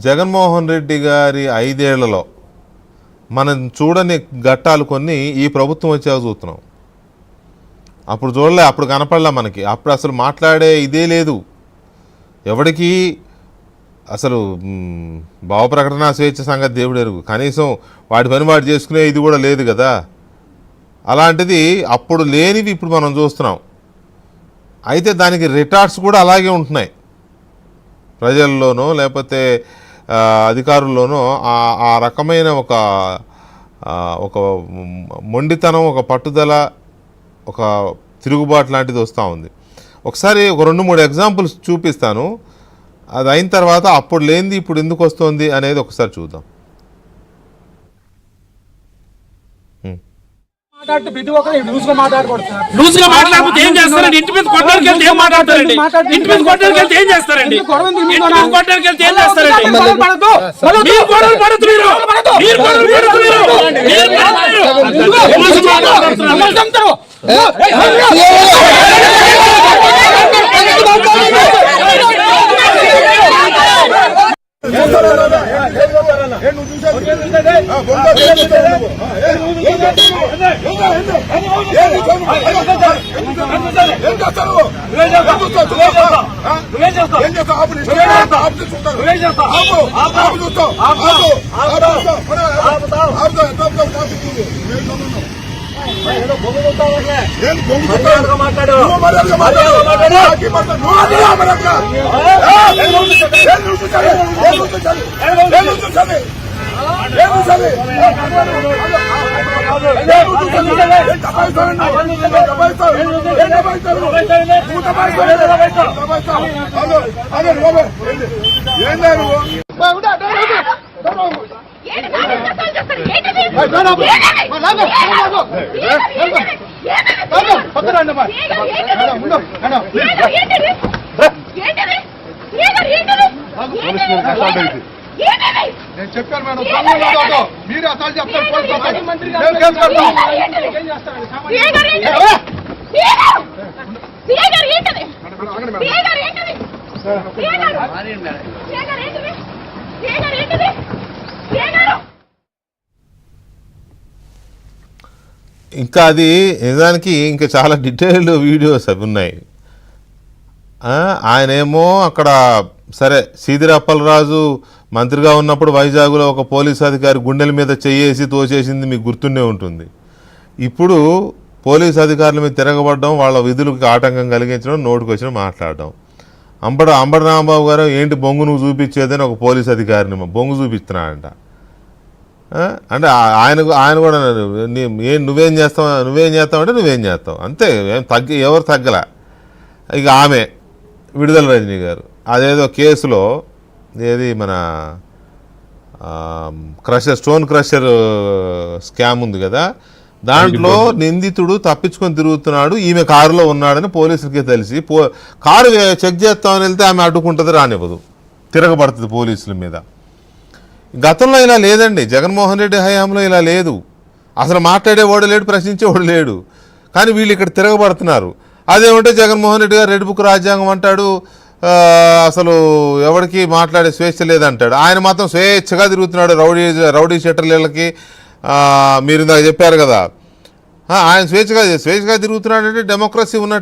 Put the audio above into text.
జగన్మోహన్ రెడ్డి గారి 5 ఏళ్లలో మనం చూడని ఘట్టాలు కొన్ని ఈ ప్రభుత్వం వచ్చాక చూస్తున్నాం. అప్పుడు చూడలే, అప్పుడు కనపడలే మనకి. అప్పుడు అసలు మాట్లాడే ఇదే లేదు ఎవడికి. అసలు భావ ప్రకటన స్వేచ్ఛ సంగతి దేవుడు ఎరుగు. కనీసం వాడి పని వాడు చేసుకునే ఇది కూడా లేదు కదా. అలాంటిది అప్పుడు లేనివి ఇప్పుడు మనం చూస్తున్నాం. అయితే దానికి రిటార్ట్స్ కూడా అలాగే ఉంటున్నాయి. ప్రజల్లోనో లేకపోతే అధికారుల్లోనో ఆ రకమైన ఒక మొండితనం, ఒక పట్టుదల, ఒక తిరుగుబాటు లాంటిది వస్తూ ఉంది. ఒకసారి ఒక 2-3 ఎగ్జాంపుల్స్ చూపిస్తాను. అది అయిన తర్వాత అప్పుడు లేనిది ఇప్పుడు ఎందుకు వస్తుంది అనేది ఒకసారి చూద్దాం. నేను చెప్పాను మేడం, మీరు అసలు చెప్తారు. ఇంకా అది నిజానికి ఇంకా చాలా డీటెయిల్డ్ వీడియోస్ అవి ఉన్నాయి. ఆయనేమో అక్కడ సరే సీదిరి అప్పలరాజు మంత్రిగా ఉన్నప్పుడు వైజాగ్లో ఒక పోలీసు అధికారి గుండెల మీద చెయ్యేసి తోచేసింది మీకు గుర్తుండే ఉంటుంది. ఇప్పుడు పోలీసు అధికారుల మీద తిరగబడడం, వాళ్ళ విధులకు ఆటంకం కలిగించడం, నోటికి వచ్చిన మాట్లాడడం. అంబటి రాంబాబు గారు ఏంటి బొంగు నువ్వు చూపించేదని ఒక పోలీసు అధికారిని బొంగు చూపిస్తున్నాడంట. అంటే ఆయన కూడా నువ్వేం చేస్తావు అంటే నువ్వేం చేస్తావు అంతే, ఎవరు తగ్గల. ఇక ఆమె విడుదల రజనీ గారు అదేదో కేసులో ఏది మన స్టోన్ క్రషర్ స్కామ్ ఉంది కదా, దాంట్లో నిందితుడు తప్పించుకొని తిరుగుతున్నాడు, ఈమె కారులో ఉన్నాడని పోలీసులకి తెలిసి కారు చెక్ చేస్తామని వెళ్తే ఆమె అడ్డుకుంటుంది, రానివ్వదు, తిరగబడుతుంది పోలీసుల మీద. గతంలో ఇలా లేదండి, జగన్మోహన్ రెడ్డి హయాంలో ఇలా లేదు. అసలు మాట్లాడేవాడు లేడు, ప్రశ్నించేవాడు లేడు. కానీ వీళ్ళు ఇక్కడ తిరగబడుతున్నారు. అదేమంటే జగన్మోహన్ రెడ్డి గారు రెడ్ బుక్ రాజ్యాంగం అంటాడు, అసలు ఎవరికి మాట్లాడే స్వేచ్ఛ లేదంటాడు. ఆయన మాత్రం స్వేచ్ఛగా తిరుగుతున్నాడు రౌడీ షెటర్లకి. మీరు ఇందాక చెప్పారు కదా, ఆయన స్వేచ్ఛగా తిరుగుతున్నాడంటే డెమోక్రసీ ఉన్నట్టు.